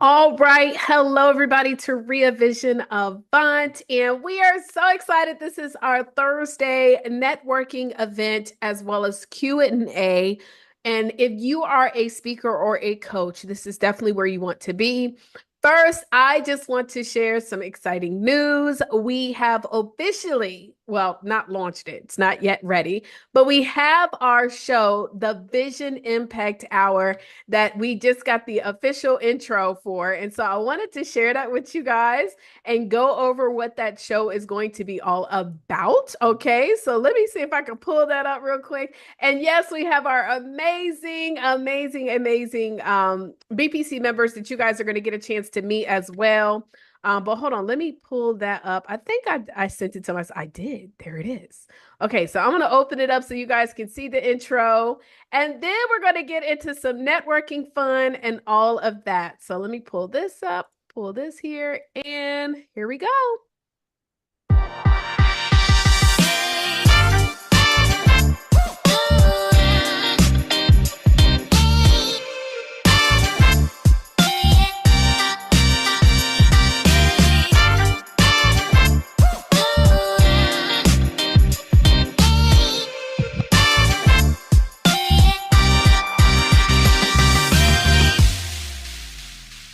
All right. Hello, everybody, to Ria Vision Avant. And we are so excited. This is our Thursday networking event as well as Q&A. And if you are a speaker or a coach, this is definitely where you want to be. First, I just want to share some exciting news. We have officially, well, not launched it. It's not yet ready, but we have our show, the Vision Impact Hour, that we just got the official intro for. And so I wanted to share that with you guys and go over what that show is going to be all about. Okay, so let me see if I can pull that up real quick. And yes, we have our amazing BPC members that you guys are going to get a chance to meet as well. But hold on, let me pull that up. I think I sent it to myself. I did. There it is. Okay, so I'm going to open it up so you guys can see the intro. And then we're going to get into some networking fun and all of that. So let me pull this up, pull this here, and here we go.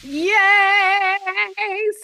Yay!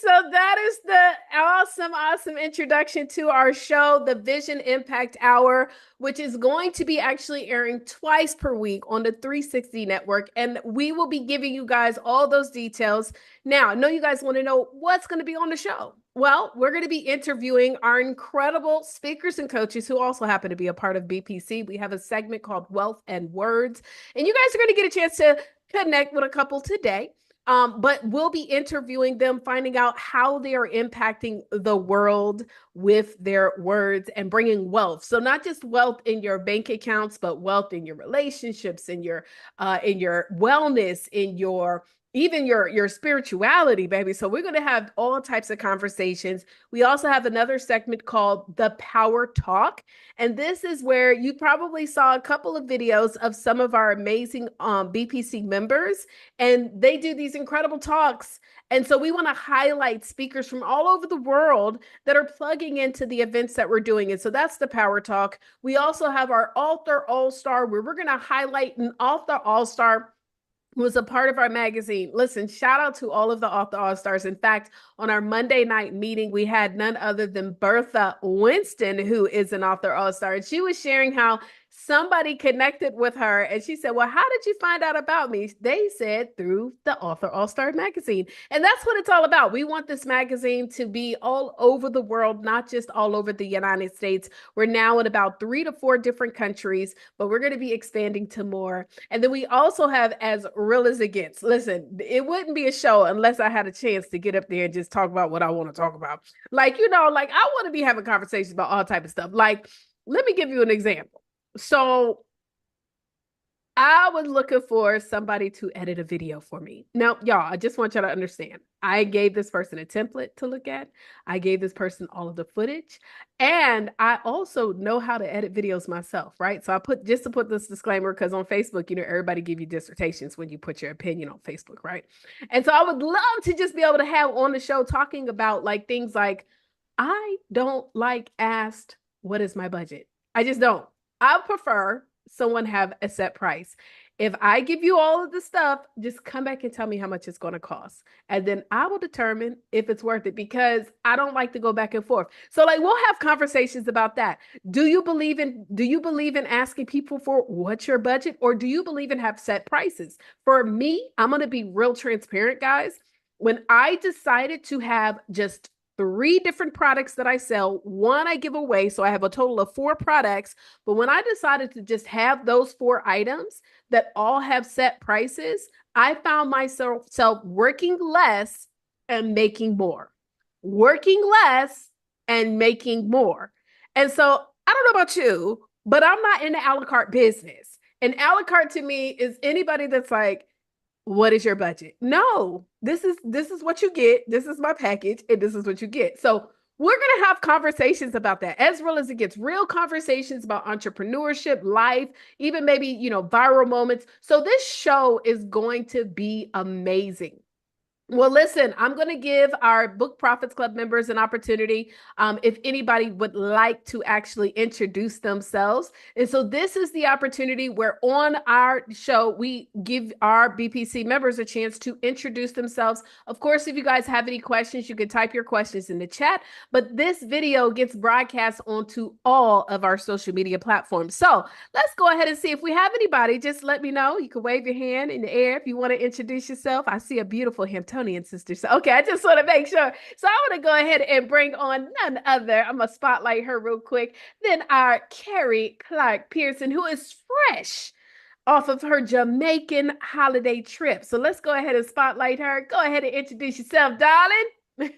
So that is the awesome introduction to our show, the Vision Impact Hour, which is going to be actually airing twice per week on the 360 network. And we will be giving you guys all those details. Now, I know you guys want to know what's going to be on the show. Well, we're going to be interviewing our incredible speakers and coaches who also happen to be a part of BPC. We have a segment called Wealth and Words, and you guys are going to get a chance to connect with a couple today. But we'll be interviewing them, finding out how they are impacting the world with their words and bringing wealth. So not just wealth in your bank accounts, but wealth in your relationships, in your wellness, in your even your spirituality, baby. So we're going to have all types of conversations. We also have another segment called the Power Talk. And this is where you probably saw a couple of videos of some of our amazing BPC members, and they do these incredible talks. And so we want to highlight speakers from all over the world that are plugging into the events that we're doing. And so that's the Power Talk. We also have our Author All-Star, where we're going to highlight an Author All-Star who was a part of our magazine. Listen, shout out to all of the Author All-Stars. In fact, on our Monday night meeting, we had none other than Bertha Winston, who is an Author All-Star. And she was sharing how somebody connected with her. And she said, well, how did you find out about me? They said through the Author All-Star magazine. And that's what it's all about. We want this magazine to be all over the world, not just all over the United States. We're now in about 3 to 4 different countries, but we're going to be expanding to more. And then we also have As Real as It Gets. Listen, it wouldn't be a show unless I had a chance to get up there and just talk about what I want to talk about. Like, like I want to be having conversations about all type of stuff. Like, let me give you an example. So I was looking for somebody to edit a video for me. Now, y'all, I just want y'all to understand. I gave this person a template to look at. I gave this person all of the footage. And I also know how to edit videos myself, right? So I put, just to put this disclaimer, because on Facebook, everybody give you dissertations when you put your opinion on Facebook, right? And so I would love to just be able to have on the show talking about like things like, I don't like asked, what is my budget? I just don't. I prefer someone have a set price. If I give you all of the stuff, just come back and tell me how much it's going to cost. And then I will determine if it's worth it, because I don't like to go back and forth. So like we'll have conversations about that. Do you believe in asking people for what's your budget, or do you believe in have set prices? For me, I'm going to be real transparent, guys. When I decided to have just 3 different products that I sell, 1 I give away, so I have a total of 4 products. But when I decided to just have those 4 items that all have set prices, I found myself working less and making more. Working less and making more. And so I don't know about you, but I'm not in the a la carte business. And a la carte to me is anybody that's like, what is your budget? No, this is what you get. This is my package, and this is what you get. So we're going to have conversations about that, as real as it gets. Real conversations about entrepreneurship, life, even maybe, viral moments. So this show is going to be amazing. Well, listen, I'm going to give our Book Profits Club members an opportunity if anybody would like to actually introduce themselves. And so, this is the opportunity where on our show, we give our BPC members a chance to introduce themselves. Of course, if you guys have any questions, you can type your questions in the chat. But this video gets broadcast onto all of our social media platforms. So, let's go ahead and see if we have anybody. Just let me know. You can wave your hand in the air if you want to introduce yourself. I see a beautiful Hamptonian sister. So, okay, I just want to make sure. So, I want to go ahead and bring on none other. I'm going to spotlight her real quick. Then our Carrie Clark Pearson, who is fresh off of her Jamaican holiday trip. So, let's go ahead and spotlight her. Go ahead and introduce yourself, darling.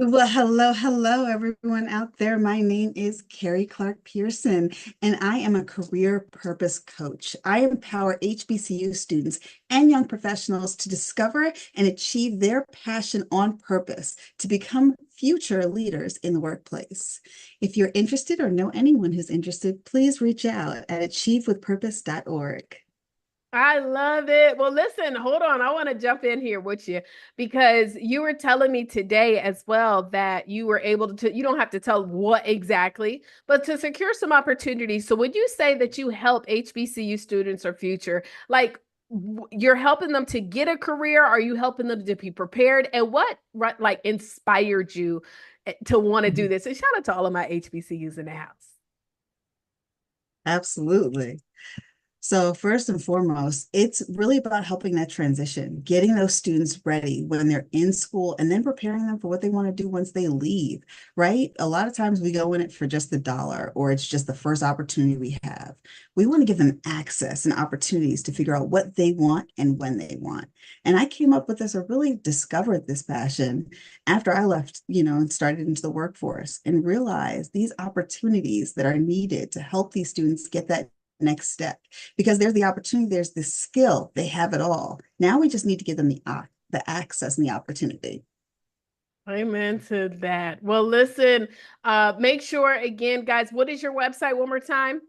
Well, hello, everyone out there. My name is Carrie Clark Pearson, and I am a career purpose coach. I empower HBCU students and young professionals to discover and achieve their passion on purpose to become future leaders in the workplace. If you're interested or know anyone who's interested, please reach out at achievewithpurpose.org. I love it. Well, listen, hold on. I want to jump in here with you because you were telling me today as well that you were able to, you don't have to tell what exactly, but to secure some opportunities. So, would you say that you help HBCU students or future, like you're helping them to get a career? Are you helping them to be prepared? And what, like, inspired you to want to do Mhm. this? And shout out to all of my HBCUs in the house. Absolutely. So first and foremost, it's really about helping that transition, getting those students ready when they're in school and then preparing them for what they want to do once they leave, right? A lot of times we go in it for just the dollar or it's just the first opportunity we have. We want to give them access and opportunities to figure out what they want and when they want. And I came up with this or really discovered this passion after I left, and started into the workforce and realized these opportunities that are needed to help these students get that next step because there's the opportunity, there's the skill, they have it all. Now we just need to give them the access and the opportunity. Amen to that. Well, listen, make sure again, guys, what is your website one more time?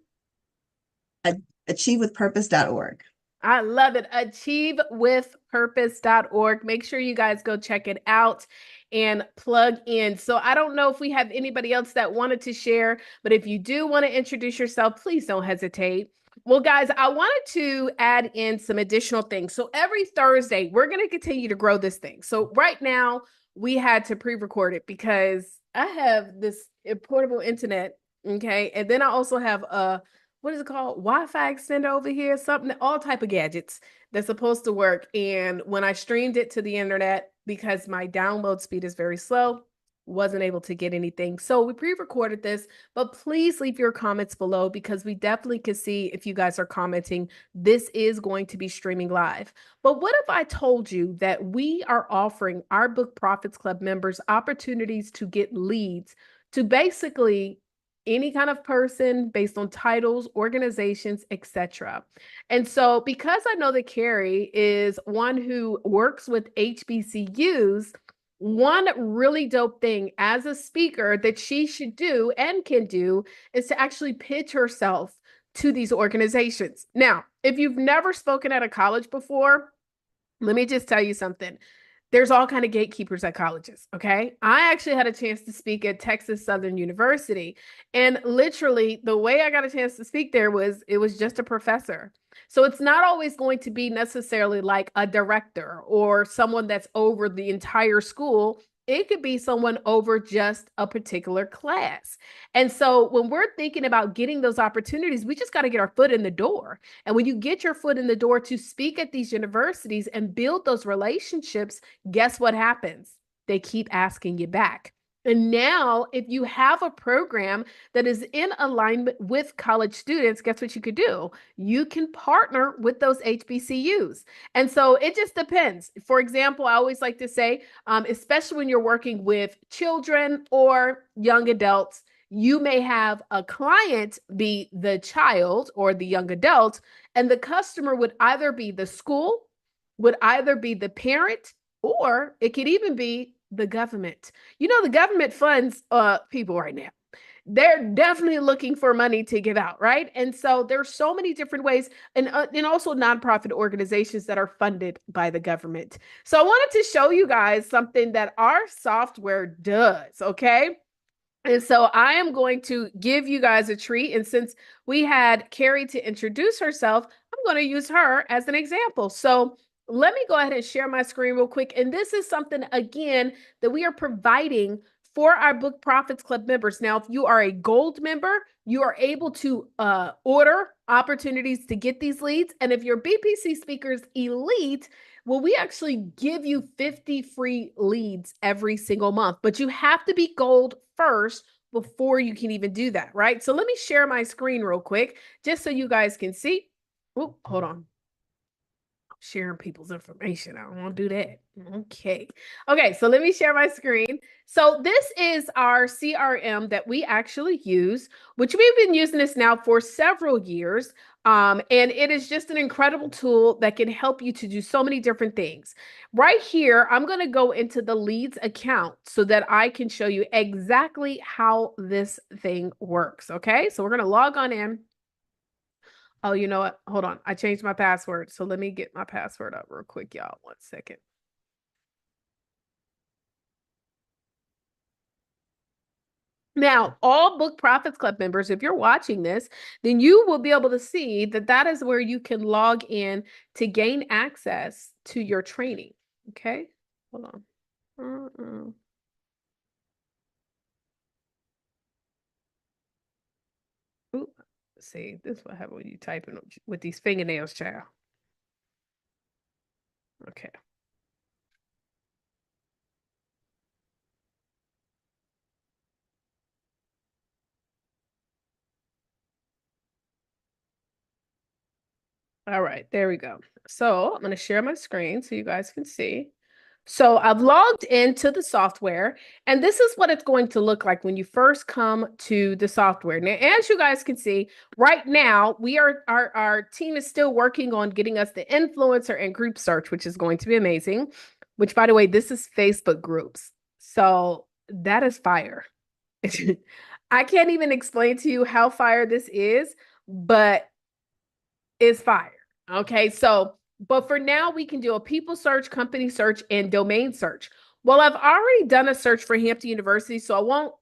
Achievewithpurpose.org. I love it. Achievewithpurpose.org. Make sure you guys go check it out and plug in. So I don't know if we have anybody else that wanted to share, but if you do want to introduce yourself, please don't hesitate. Well, guys, I wanted to add in some additional things. So every Thursday, we're going to continue to grow this thing. So right now, we had to pre-record it because I have this portable internet, okay? And then I also have a what is it called? Wi-Fi extender over here, something, all type of gadgets that's supposed to work. And when I streamed it to the internet, because my download speed is very slow, wasn't able to get anything. So we pre-recorded this, but please leave your comments below because we definitely can see if you guys are commenting. This is going to be streaming live. But what if I told you that we are offering our Book Profits Club members opportunities to get leads to basically any kind of person based on titles, organizations, etc. And so, because I know that Carrie is one who works with HBCUs, one really dope thing as a speaker that she should do and can do is to actually pitch herself to these organizations. Now, if you've never spoken at a college before, let me just tell you something. There's all kind of gatekeepers at colleges, okay? I actually had a chance to speak at Texas Southern University, and literally the way I got a chance to speak there was it was just a professor. So it's not always going to be necessarily like a director or someone that's over the entire school. It could be someone over just a particular class. And so when we're thinking about getting those opportunities, we just got to get our foot in the door. And when you get your foot in the door to speak at these universities and build those relationships, guess what happens? They keep asking you back. And now, if you have a program that is in alignment with college students, guess what you could do? You can partner with those HBCUs. And so it just depends. For example, I always like to say, especially when you're working with children or young adults, you may have a client be the child or the young adult, and the customer would either be the school, would either be the parent, or it could even be the government. You know, the government funds people right now. they're definitely looking for money to give out, right? And so there's so many different ways, and also nonprofit organizations that are funded by the government. So I wanted to show you guys something that our software does, okay? And so I am going to give you guys a treat. And since we had Carrie to introduce herself, I'm going to use her as an example. So let me go ahead and share my screen real quick. And this is something, again, that we are providing for our Book Profits Club members. Now, if you are a gold member, you are able to order opportunities to get these leads. And if you're BPC Speakers Elite, well, we actually give you 50 free leads every single month, but you have to be gold first before you can even do that, right? So let me share my screen real quick, just so you guys can see. Oh, hold on. Sharing people's information. I don't want to do that. Okay. Okay, so let me share my screen. So this is our CRM that we actually use, which we've been using this now for several years. And it is just an incredible tool that can help you to do so many different things. Right here, I'm going to go into the leads account so that I can show you exactly how this thing works. Okay, so we're going to log on in. Oh, you know what? Hold on. I changed my password. So let me get my password up real quick, y'all. 1 second. Now, all Book Profits Club members, if you're watching this, then you will be able to see that that is where you can log in to gain access to your training. Okay, hold on. Ooh, see, this is what happens when you type in with these fingernails, child. Okay. All right, there we go. So I'm going to share my screen so you guys can see. So I've logged into the software, and this is what it's going to look like when you first come to the software. Now, as you guys can see, right now our team is still working on getting us the influencer and group search, which is going to be amazing. Which, by the way, this is Facebook groups. So that is fire. I can't even explain to you how fire this is, but it's fire. Okay, so but for now, we can do a people search, company search, and domain search. Well, I've already done a search for Hampton University, so I won't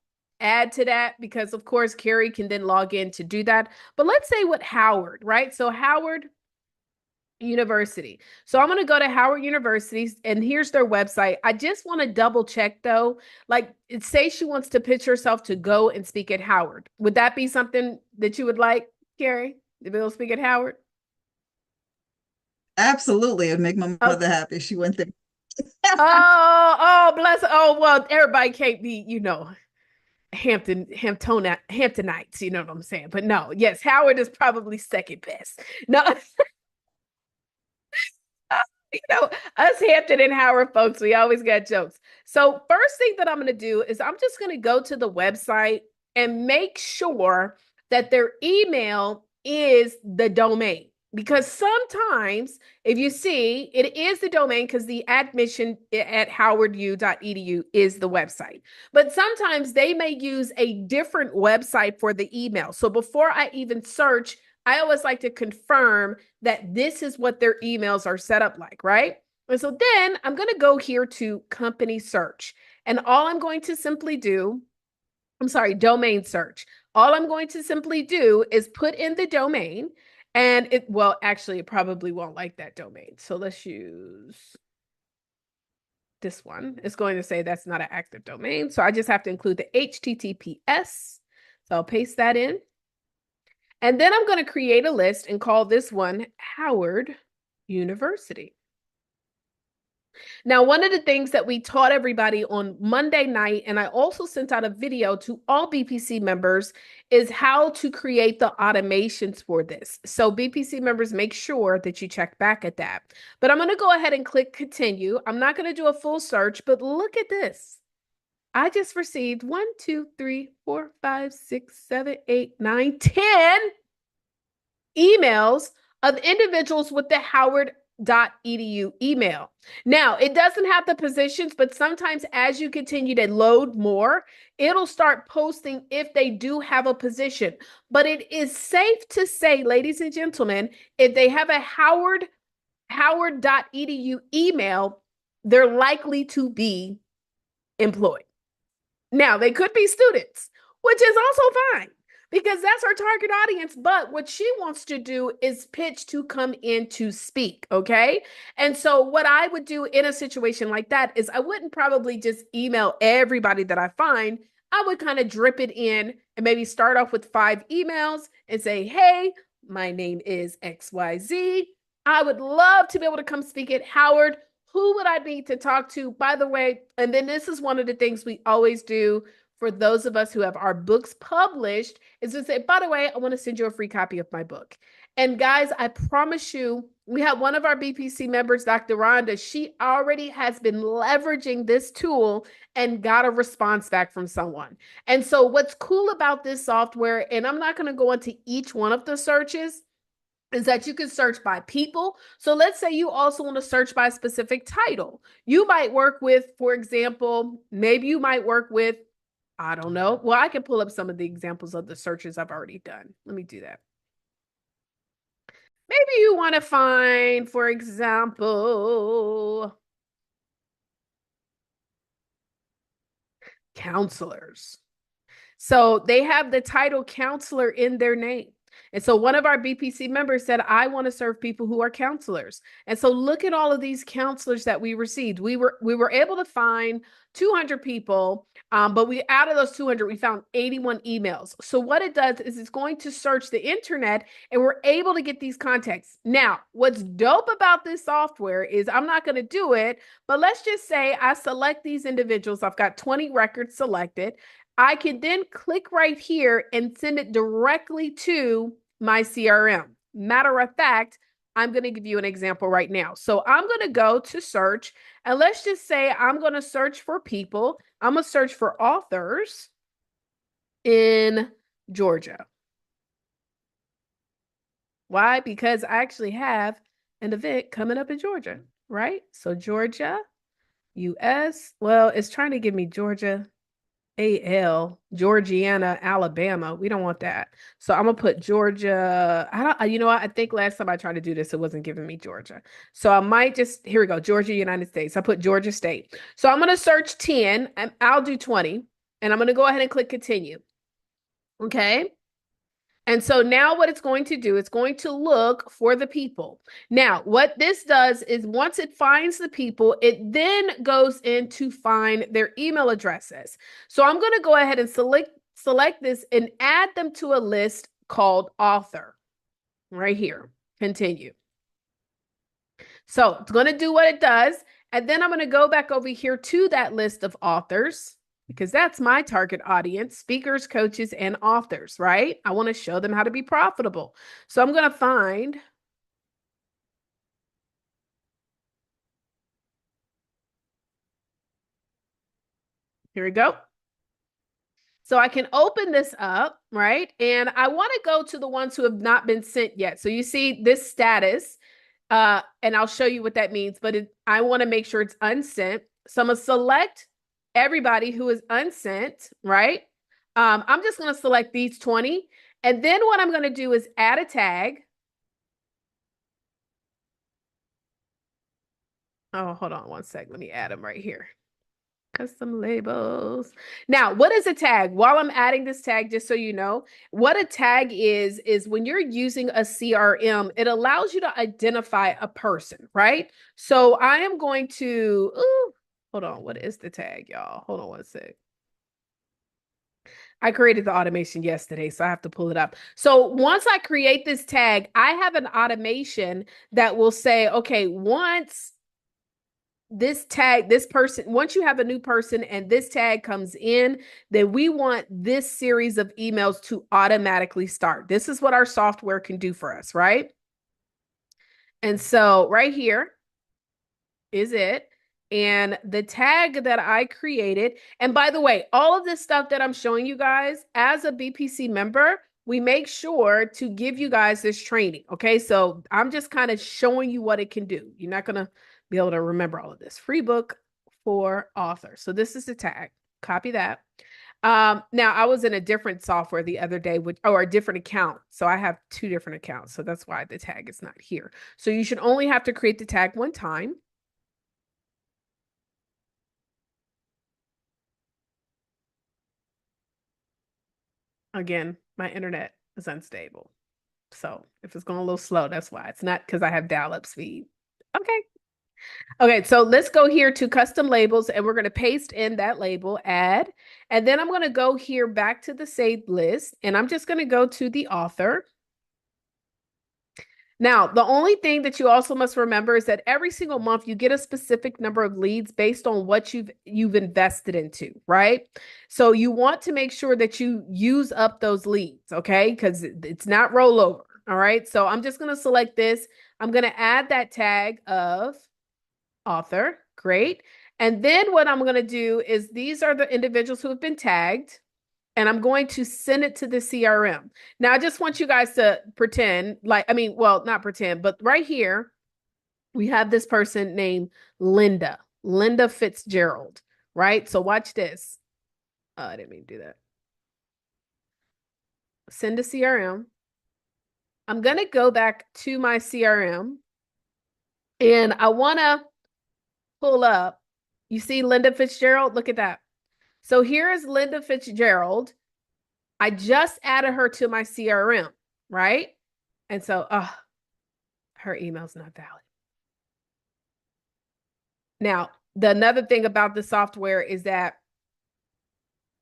add to that because, of course, Carrie can then log in to do that. But let's say with Howard, right? So Howard University. So I'm going to go to Howard University, and here's their website. I just want to double check though. Like, say she wants to pitch herself to go and speak at Howard. Would that be something that you would like, Carrie, to be able to speak at Howard? Absolutely. It would make my Okay. mother happy if she went there. Oh, bless. Oh, well, everybody can't be, Hamptonites, you know what I'm saying? But no, yes, Howard is probably second best. No, us Hampton and Howard folks, we always got jokes. So, first thing that I'm going to do is I'm just going to go to the website and make sure that their email is the domain. Because sometimes, if you see, it is the domain because the admission at howardu.edu is the website. But sometimes they may use a different website for the email. So before I even search, I always like to confirm that this is what their emails are set up like, right? And so then I'm going to go here to company search. And all I'm going to simply do, I'm sorry, domain search. All I'm going to simply do is put in the domain, and well, actually, it probably won't like that domain. So let's use this one. It's going to say that's not an active domain. So I just have to include the HTTPS. So I'll paste that in. And then I'm going to create a list and call this one Howard University. Now, one of the things that we taught everybody on Monday night, and I also sent out a video to all BPC members, is how to create the automations for this. So BPC members, make sure that you check back at that. But I'm going to go ahead and click continue. I'm not going to do a full search, but look at this. I just received 1, 2, 3, 4, 5, 6, 7, 8, 9, 10 emails of individuals with the Howard howard.edu email. Now, it doesn't have the positions, but sometimes as you continue to load more, it'll start posting if they do have a position. But it is safe to say, ladies and gentlemen, if they have a howard.edu email, they're likely to be employed. Now, they could be students, which is also fine because that's our target audience. But what she wants to do is pitch to come in to speak. Okay. And so, what I would do in a situation like that is I wouldn't probably just email everybody that I find. I would kind of drip it in and maybe start off with 5 emails and say, hey, my name is XYZ. I would love to be able to come speak at Howard. Who would I need to talk to? By the way, and then this is one of the things we always do for those of us who have our books published is to say, by the way, I want to send you a free copy of my book. And guys, I promise you, we have one of our BPC members, Dr. Rhonda. She already has been leveraging this tool and got a response back from someone. And so what's cool about this software, and I'm not going to go into each one of the searches, is that you can search by people. So let's say you also want to search by a specific title. You might work with, for example, maybe you might work with, I don't know. Well, I can pull up some of the examples of the searches I've already done. Let me do that. Maybe you want to find, for example, counselors. So they have the title counselor in their name. And so one of our BPC members said, I want to serve people who are counselors. And so look at all of these counselors that we received. We were able to find 200 people, but we out of those 200, we found 81 emails. So what it does is it's going to search the internet and we're able to get these contacts. Now, what's dope about this software is I'm not going to do it, but let's just say I select these individuals. I've got 20 records selected. I can then click right here and send it directly to my CRM. Matter of fact, I'm going to give you an example right now. So I'm going to go to search, and let's just say I'm going to search for people. I'm going to search for authors in Georgia. Why? Because I actually have an event coming up in Georgia, right? So Georgia, US. Well, it's trying to give me Georgia. AL, Georgiana, Alabama. We don't want that. So I'm gonna put Georgia. I don't, you know what? I think last time I tried to do this, it wasn't giving me Georgia. So I might just, here we go, Georgia, United States. I put Georgia State. So I'm gonna search 10 and I'll do 20. And I'm gonna go ahead and click continue. Okay. And so now what it's going to do, it's going to look for the people. Now, what this does is once it finds the people, it then goes in to find their email addresses. So I'm going to go ahead and select this and add them to a list called author right here. Continue. So it's going to do what it does. And then I'm going to go back over here to that list of authors, because that's my target audience, speakers, coaches, and authors, right? I want to show them how to be profitable. So I'm going to find, here we go. So I can open this up, right? And I want to go to the ones who have not been sent yet. So you see this status, and I'll show you what that means, but I want to make sure it's unsent. So I'm going to select everybody who is unsent, right? I'm just going to select these 20. And then what I'm going to do is add a tag. Oh, hold on one sec. Let me add them right here. Custom labels. Now, what is a tag? While I'm adding this tag, just so you know, what a tag is when you're using a CRM, it allows you to identify a person, right? So I am going to, hold on. What is the tag, y'all? Hold on one sec. I created the automation yesterday, so I have to pull it up. So once I create this tag, I have an automation that will say, okay, once this tag, this person, once you have a new person and this tag comes in, then we want this series of emails to automatically start. This is what our software can do for us, right? And so right here is it. And the tag that I created, and by the way, all of this stuff that I'm showing you guys as a BPC member, we make sure to give you guys this training. Okay. So I'm just kind of showing you what it can do. You're not going to be able to remember all of this. Free book for author. So this is the tag. Copy that. Now I was in a different software the other day, or a different account. So I have two different accounts. So that's why the tag is not here. So you should only have to create the tag one time. Again, my internet is unstable. So if it's going a little slow, that's why. It's not because I have dial-up speed. Okay. Okay, so let's go here to custom labels and we're going to paste in that label, add, and then I'm going to go here back to the saved list and I'm just going to go to the author. Now, the only thing that you also must remember is that every single month you get a specific number of leads based on what you've invested into, right? So you want to make sure that you use up those leads, okay? Because it's not rollover, all right? So I'm just going to select this. I'm going to add that tag of author. Great. And then what I'm going to do is these are the individuals who have been tagged and I'm going to send it to the CRM. Now, I just want you guys to pretend like, I mean, well, not pretend, but right here, we have this person named Linda Fitzgerald, right? So watch this. I didn't mean to do that. Send to CRM. I'm going to go back to my CRM and I want to pull up. You see Linda Fitzgerald? Look at that. So here is Linda Fitzgerald. I just added her to my CRM, right? And so, her email's not valid. Now, the another thing about the software is that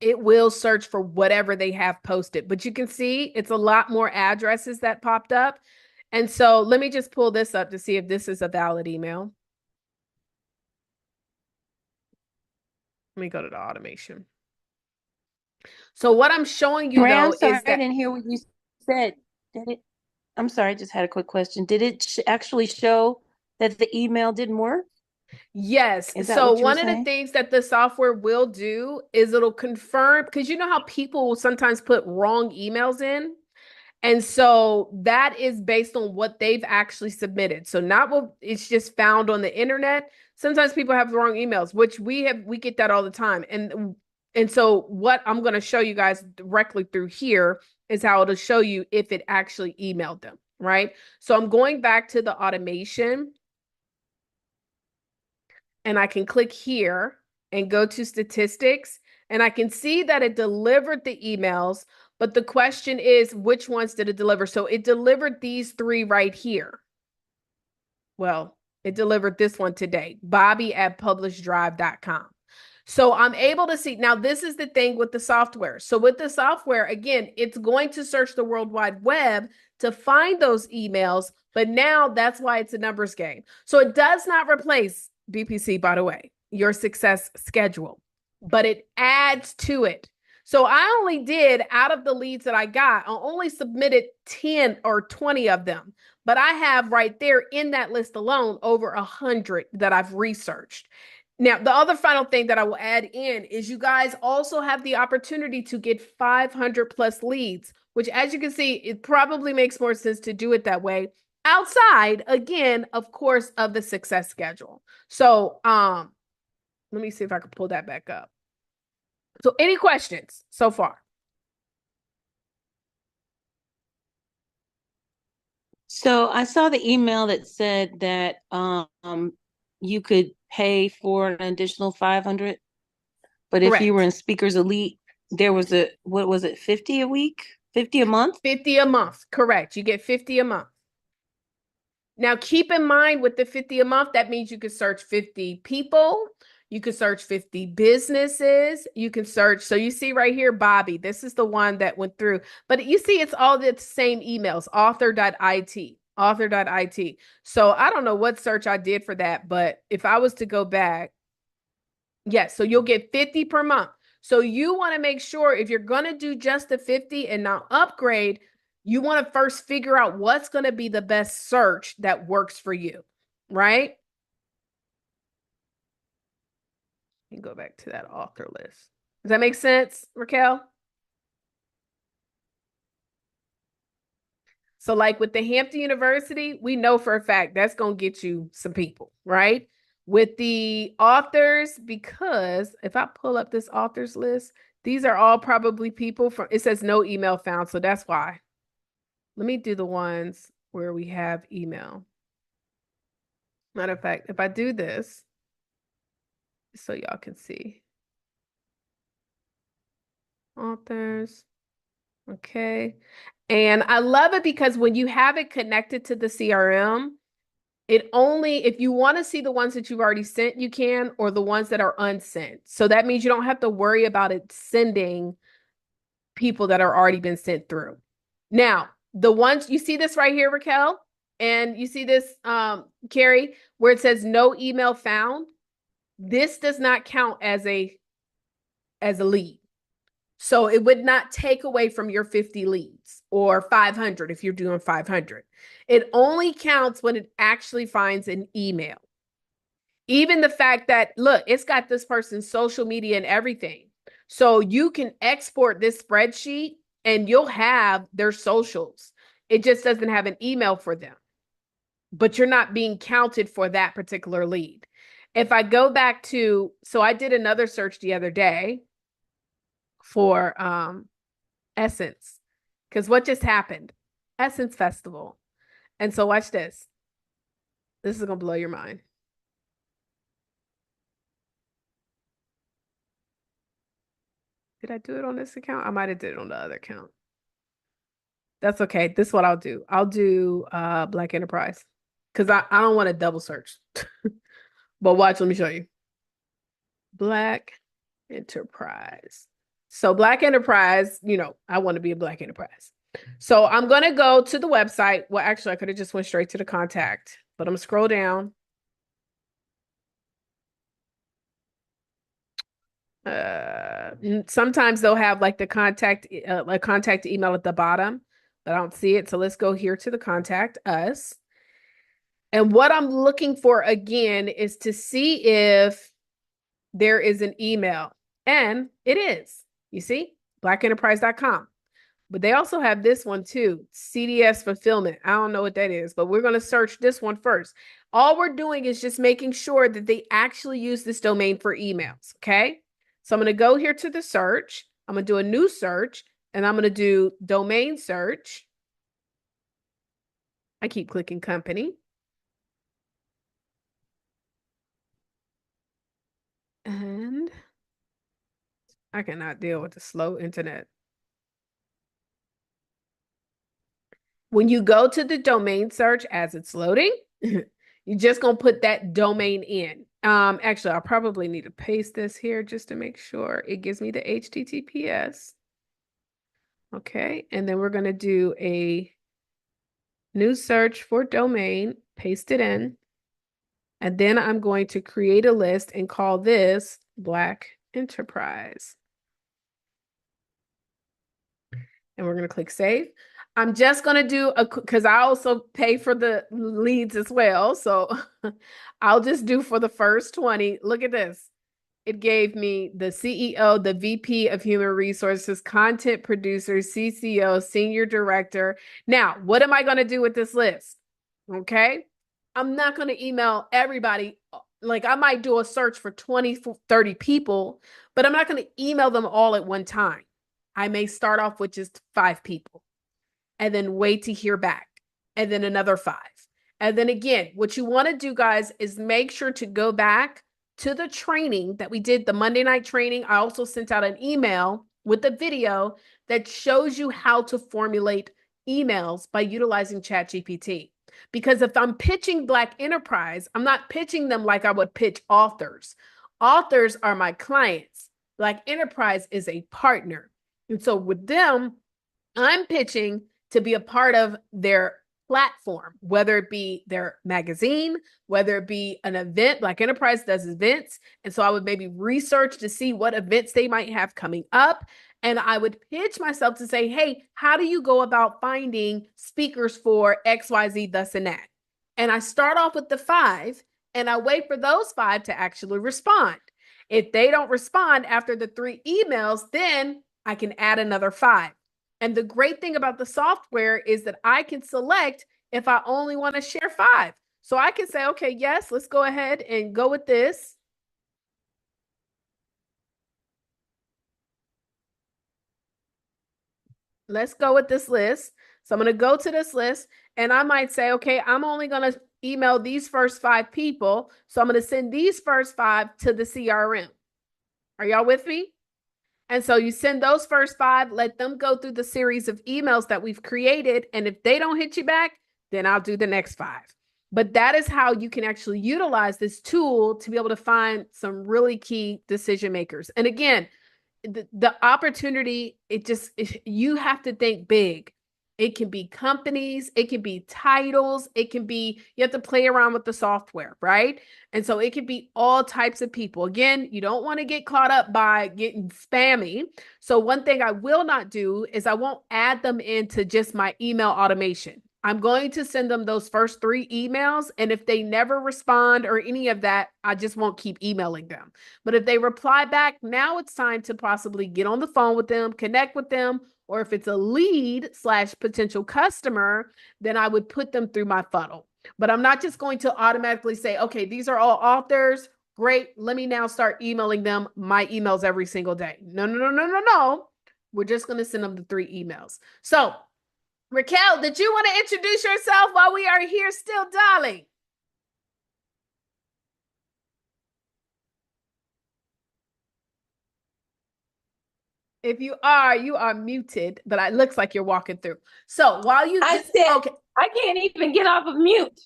it will search for whatever they have posted, but you can see it's a lot more addresses that popped up. And so let me just pull this up to see if this is a valid email. Let me go to the automation. So what I'm showing you Ray, I'm though sorry, is I that didn't hear what you said. Did it? I'm sorry, I just had a quick question. Did it actually show that the email didn't work? yes. Is that So what you were one of the saying? things that the software will do is it'll confirm, because you know how people will sometimes put wrong emails in? And so that is based on what they've actually submitted. So not what it's just found on the internet. Sometimes people have the wrong emails, which we get that all the time. And so what I'm going to show you guys directly through here is how it'll show you if it actually emailed them, right? So I'm going back to the automation and I can click here and go to statistics and I can see that it delivered the emails, but the question is which ones did it deliver? So it delivered these three right here. Well, it delivered this one today, Bobby@publishdrive.com. So I'm able to see now. This is the thing with the software. So with the software, again, it's going to search the World Wide Web to find those emails, but now that's why it's a numbers game. So it does not replace BPC, by the way, your success schedule, but it adds to it. So I only did out of the leads that I got, I only submitted 10 or 20 of them. But I have right there in that list alone over 100 that I've researched. Now, the other final thing that I will add in is you guys also have the opportunity to get 500 plus leads, which as you can see, it probably makes more sense to do it that way outside, again, of course, of the success schedule. So, let me see if I can pull that back up. So any questions so far? So I saw the email that said that you could pay for an additional 500, but if you were Correct. in Speakers Elite, there was a what was it, 50 a week? 50 a month? 50 a month. Correct. You get 50 a month. Now, keep in mind with the 50 a month, that means you could search 50 people. You could search 50 businesses. You can search. So you see right here, Bobby, this is the one that went through. But you see, it's all the same emails, author.it. So I don't know what search I did for that. But if I was to go back, yes, so you'll get 50 per month. So you want to make sure if you're going to do just the 50 and not upgrade, you want to first figure out what's going to be the best search that works for you, right? You go back to that author list. Does that make sense, Raquel? So like with the Hampton University, we know for a fact that's going to get you some people, right? With the authors, because if I pull up this authors list, these are all probably people from, it says no email found. So that's why. Let me do the ones where we have email. Matter of fact, if I do this, so y'all can see. Authors. Okay. And I love it because when you have it connected to the CRM, it only, if you want to see the ones that you've already sent, you can, or the ones that are unsent. So that means you don't have to worry about it sending people that are already been sent through. Now, the ones, you see this right here, Raquel, and you see this, Carrie, where it says no email found. This does not count as a lead. So it would not take away from your 50 leads or 500 if you're doing 500. It only counts when it actually finds an email. Even the fact that, look, it's got this person's social media and everything. So you can export this spreadsheet and you'll have their socials. It just doesn't have an email for them, but you're not being counted for that particular lead. If I go back to, so I did another search the other day for Essence, because what just happened? Essence Festival. And so watch this. This is going to blow your mind. Did I do it on this account? I might have did it on the other account. That's okay. This is what I'll do. I'll do Black Enterprise because I don't want to double search. But watch, let me show you. Black Enterprise. So Black Enterprise, you know, I want to be a Black Enterprise. So I'm going to go to the website. Well, actually, I could have just went straight to the contact, but I'm going to scroll down. Sometimes they'll have like the contact email at the bottom, but I don't see it. So let's go here to the contact us. And what I'm looking for again is to see if there is an email, and it is, you see, blackenterprise.com. But they also have this one too, CDS fulfillment. I don't know what that is, but we're going to search this one first. All we're doing is just making sure that they actually use this domain for emails. Okay. So I'm going to go here to the search. I'm going to do a new search and I'm going to do domain search. I keep clicking company. And I cannot deal with the slow internet. When you go to the domain search as it's loading, you're just going to put that domain in. Actually, I'll probably need to paste this here just to make sure it gives me the HTTPS. Okay, and then we're going to do a new search for domain, paste it in, and then I'm going to create a list and call this Black Enterprise. And we're going to click save. I'm just going to do because I also pay for the leads as well. So I'll just do for the first 20. Look at this. It gave me the CEO, the VP of Human Resources, content producer, CCO, senior director. Now, what am I going to do with this list? Okay. I'm not going to email everybody. Like I might do a search for 20, 30 people, but I'm not going to email them all at one time. I may start off with just 5 people and then wait to hear back and then another 5. And then again, what you want to do, guys, is make sure to go back to the training that we did, the Monday night training. I also sent out an email with a video that shows you how to formulate emails by utilizing ChatGPT. Because if I'm pitching Black Enterprise, I'm not pitching them like I would pitch authors. Authors are my clients. Black Enterprise is a partner. And so with them, I'm pitching to be a part of their platform, whether it be their magazine, whether it be an event. Black Enterprise does events. And so I would maybe research to see what events they might have coming up. And I would pitch myself to say, hey, how do you go about finding speakers for XYZ, thus and that? And I start off with the 5 and I wait for those 5 to actually respond. If they don't respond after the 3 emails, then I can add another 5. And the great thing about the software is that I can select if I only want to share 5. So I can say, okay, yes, let's go ahead and go with this. Let's go with this list. So I'm going to go to this list and I might say, okay, I'm only going to email these first 5 people. So I'm going to send these first 5 to the CRM. Are y'all with me? And so you send those first 5, let them go through the series of emails that we've created. And if they don't hit you back, then I'll do the next 5. But that is how you can actually utilize this tool to be able to find some really key decision makers. And again, the opportunity, you have to think big. It can be companies, it can be titles, it can be, you have to play around with the software, right? And so it can be all types of people. Again, you don't want to get caught up by getting spammy. So one thing I will not do is I won't add them into just my email automation. I'm going to send them those first 3 emails. And if they never respond or any of that, I just won't keep emailing them. But if they reply back, now it's time to possibly get on the phone with them, connect with them, or if it's a lead / potential customer, then I would put them through my funnel. But I'm not just going to automatically say, okay, these are all authors. Great. Let me now start emailing them my emails every single day. No, no, no, no, no, no. We're just going to send them the 3 emails. So, Raquel, did you want to introduce yourself while we are here still, darling? If you are muted, but it looks like you're walking through. So while you okay, I can't even get off of mute.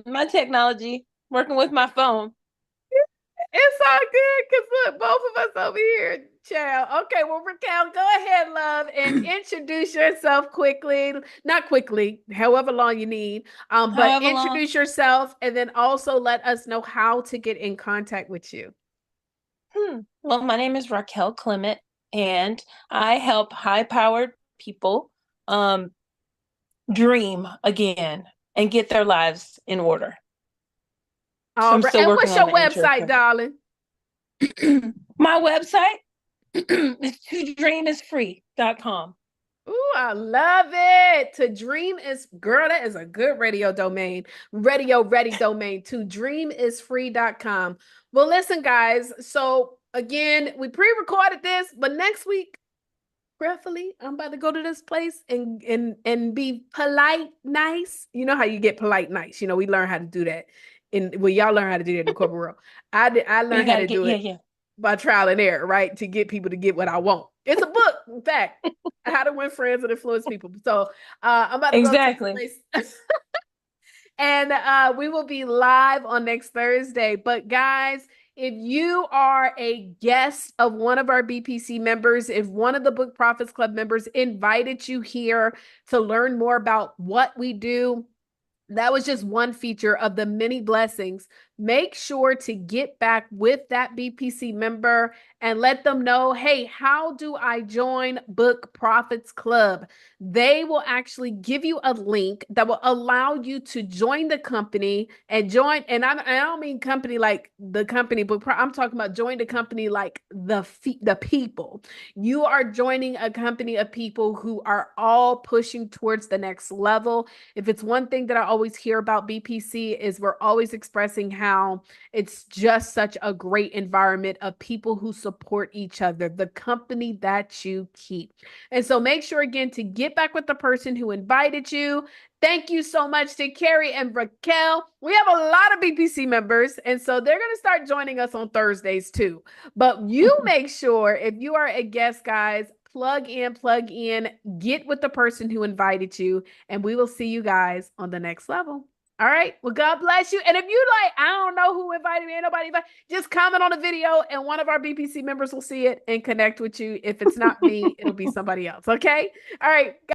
My technology working with my phone. It's all good because look, both of us over here, child. Okay, well, Raquel, go ahead, love, and introduce yourself quickly. Not quickly, however long you need. But introduce yourself and then also let us know how to get in contact with you. Well, my name is Raquel Clement, and I help high-powered people dream again and get their lives in order. All right. And what's your website, darling? My website is todreamisfree.com. Ooh, I love it. To dream is, girl, that is a good radio domain. Radio ready domain. Todreamisfree.com. Well, listen, guys. So again, we pre-recorded this, but next week, prayerfully, I'm about to go to this place and be polite, nice. You know how you get polite, nice. You know, we learn how to do that. Y'all learn how to do that in the corporate world. I learned how to do it by trial and error, right? To get people to get what I want. It's a book, in fact, How to Win Friends and Influence People. So I'm about to go to this place. And we will be live on next Thursday. But guys, if you are a guest of one of our BPC members, if one of the Book Profits Club members invited you here to learn more about what we do, that was just one feature of the many blessings. Make sure to get back with that BPC member and let them know, hey, how do I join Book Profits Club? They will actually give you a link that will allow you to join the company and join. And I don't mean company like the company, but I'm talking about join the company like the people. You are joining a company of people who are all pushing towards the next level. If it's one thing that I always hear about BPC is we're always expressing how it's just such a great environment of people who support each other, the company that you keep. And so make sure again to get back with the person who invited you. Thank you so much to Carrie and Raquel. We have a lot of BPC members, and so they're going to start joining us on Thursdays too. But you make sure if you are a guest, guys, plug in, get with the person who invited you, and we will see you guys on the next level. All right. Well, God bless you. And if you like, I don't know who invited me, ain't nobody invited, just comment on the video and one of our BPC members will see it and connect with you. If it's not me, it'll be somebody else. Okay. All right.